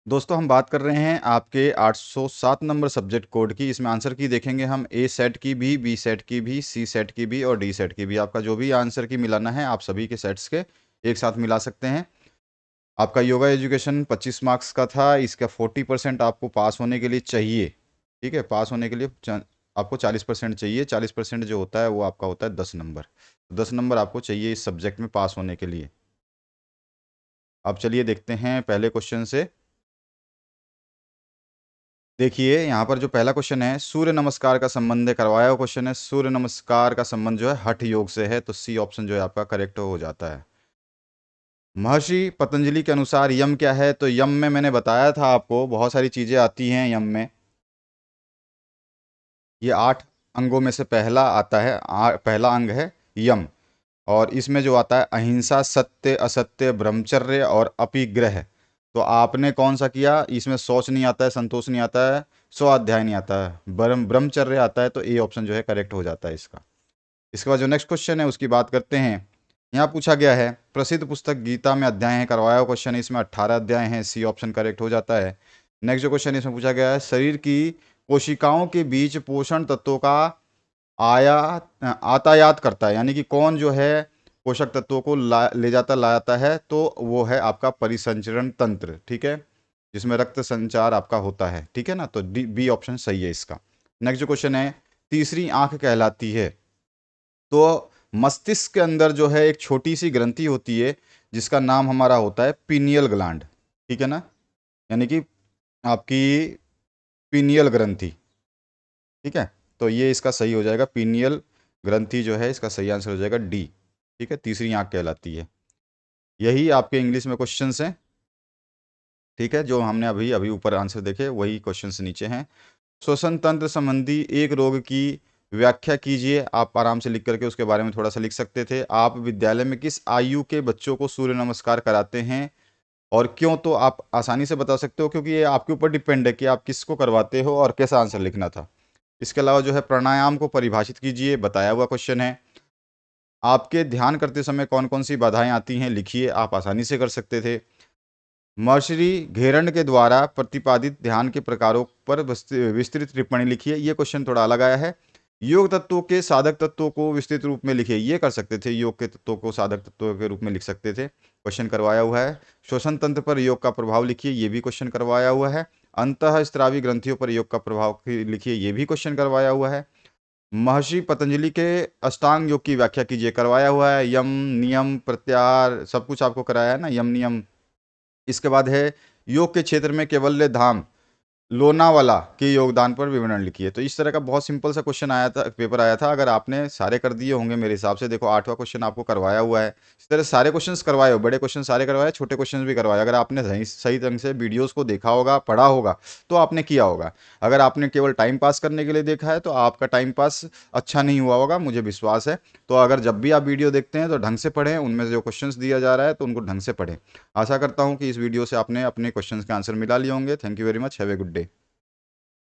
दोस्तों हम बात कर रहे हैं आपके 807 नंबर सब्जेक्ट कोड की। इसमें आंसर की देखेंगे हम ए सेट की भी, बी सेट की भी, सी सेट की भी और डी सेट की भी। आपका जो भी आंसर की मिलाना है आप सभी के सेट्स के एक साथ मिला सकते हैं। आपका योगा एजुकेशन 25 मार्क्स का था, इसका 40% आपको पास होने के लिए चाहिए। ठीक है, पास होने के लिए आपको 40% चाहिए। 40% जो होता है वो आपका होता है 10 नंबर। 10 नंबर आपको चाहिए इस सब्जेक्ट में पास होने के लिए। अब चलिए देखते हैं पहले क्वेश्चन से। देखिए यहाँ पर जो पहला क्वेश्चन है, सूर्य नमस्कार का संबंध है, करवाया हुआ क्वेश्चन है। सूर्य नमस्कार का संबंध जो है हठ योग से है, तो सी ऑप्शन जो है आपका करेक्ट हो जाता है। महर्षि पतंजलि के अनुसार यम क्या है? तो यम में मैंने बताया था आपको बहुत सारी चीजें आती हैं यम में। ये 8 अंगों में से पहला आता है, पहला अंग है यम। और इसमें जो आता है अहिंसा, सत्य, असत्य, ब्रह्मचर्य और अपिग्रह। तो आपने कौन सा किया? इसमें शौच नहीं आता है, संतोष नहीं आता है, स्वाध्याय नहीं आता है, ब्रह्मचर्य आता है। तो ए ऑप्शन जो है करेक्ट हो जाता है इसका। इसके बाद जो नेक्स्ट क्वेश्चन है उसकी बात करते हैं। यहाँ पूछा गया है, प्रसिद्ध पुस्तक गीता में अध्याय है, करवाया हुआ क्वेश्चन है। इसमें 18 अध्याय हैं, सी ऑप्शन करेक्ट हो जाता है। नेक्स्ट जो क्वेश्चन इसमें पूछा गया है, शरीर की कोशिकाओं के बीच पोषण तत्वों का आतायात करता है, यानी कि कौन जो है पोषक तत्वों को ले जाता लाता है? तो वो है आपका परिसंचरण तंत्र। ठीक है, जिसमें रक्त संचार आपका होता है। ठीक है ना, तो डी बी ऑप्शन सही है इसका। नेक्स्ट जो क्वेश्चन है, तीसरी आंख कहलाती है। तो मस्तिष्क के अंदर जो है एक छोटी सी ग्रंथि होती है जिसका नाम हमारा होता है पीनियल ग्लैंड। ठीक है ना, यानी कि आपकी पीनियल ग्रंथि। ठीक है, तो ये इसका सही हो जाएगा, पीनियल ग्रंथि जो है इसका सही आंसर हो जाएगा डी। ठीक है, तीसरी आंख कहलाती है। यही आपके इंग्लिश में क्वेश्चंस हैं। ठीक है, जो हमने अभी अभी ऊपर आंसर देखे वही क्वेश्चंस नीचे हैं। श्वसन तंत्र संबंधी एक रोग की व्याख्या कीजिए। आप आराम से लिख करके उसके बारे में थोड़ा सा लिख सकते थे। आप विद्यालय में किस आयु के बच्चों को सूर्य नमस्कार कराते हैं और क्यों? तो आप आसानी से बता सकते हो, क्योंकि ये आपके ऊपर डिपेंड है कि आप किसको करवाते हो और कैसा आंसर लिखना था। इसके अलावा जो है प्राणायाम को परिभाषित कीजिए, बताया हुआ क्वेश्चन है। आपके ध्यान करते समय कौन कौन सी बाधाएं आती हैं लिखिए, आप आसानी से कर सकते थे। महर्षि घेरंड के द्वारा प्रतिपादित ध्यान के प्रकारों पर विस्तृत टिप्पणी लिखिए। ये क्वेश्चन थोड़ा अलग आया है। योग तत्वों के साधक तत्वों को विस्तृत रूप में लिखिए, ये कर सकते थे। योग के तत्वों को साधक तत्वों के रूप में लिख सकते थे, क्वेश्चन करवाया हुआ है। श्वसन तंत्र पर योग का प्रभाव लिखिए, ये भी क्वेश्चन करवाया हुआ है। अंतःस्रावी ग्रंथियों पर योग का प्रभाव लिखिए, ये भी क्वेश्चन करवाया हुआ है। महर्षि पतंजलि के अष्टांग योग की व्याख्या कीजिए, करवाया हुआ है। यम, नियम, प्रत्याहार सब कुछ आपको कराया है ना, यम नियम। इसके बाद है योग के क्षेत्र में कैवल्य धाम लोनावाला के योगदान पर विवरण लिखिए। तो इस तरह का बहुत सिंपल सा क्वेश्चन आया था, पेपर आया था। अगर आपने सारे कर दिए होंगे मेरे हिसाब से, देखो 8वां क्वेश्चन आपको करवाया हुआ है। इस तरह सारे क्वेश्चंस करवाए हो, बड़े क्वेश्चन सारे करवाए, छोटे क्वेश्चंस भी करवाए। अगर आपने सही सही ढंग से वीडियोस को देखा होगा, पढ़ा होगा, तो आपने किया होगा। अगर आपने केवल टाइम पास करने के लिए देखा है तो आपका टाइम पास अच्छा नहीं हुआ होगा, मुझे विश्वास है। तो अगर जब भी आप वीडियो देखते हैं तो ढंग से पढ़ें, उनमें से जो क्वेश्चंस दिया जा रहा है तो उनको ढंग से पढ़ें। आशा करता हूँ कि इस वीडियो से आपने अपने क्वेश्चंस के आंसर मिला लिए होंगे। Thank you very much, have a good day.